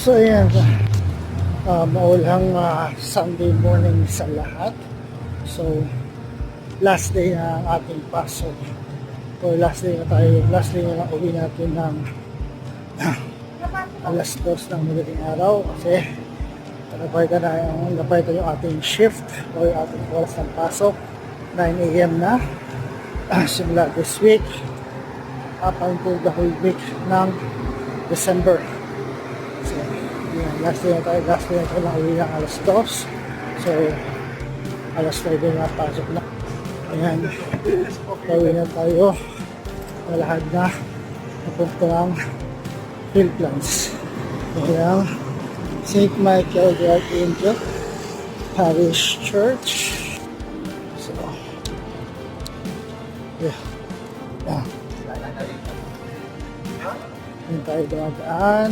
So ayan, maulang Sunday morning sa lahat. So last day na ang ating pasok. O last day na uwi natin ng alas 2 ng madaling araw kasi napalitan yung ating shift o yung ating oras ng pasok. 9 a.m. na simula this week up until the whole week ng December. So yan, last day na tayo na uwi ng alas 2. So alas 9 na pasok na. Ayan, uwi na tayo na lahat na napunta ng Philplans. Ayan, St. Michael the Archangel Parish Church. So yeah, yan tayo dumadaan.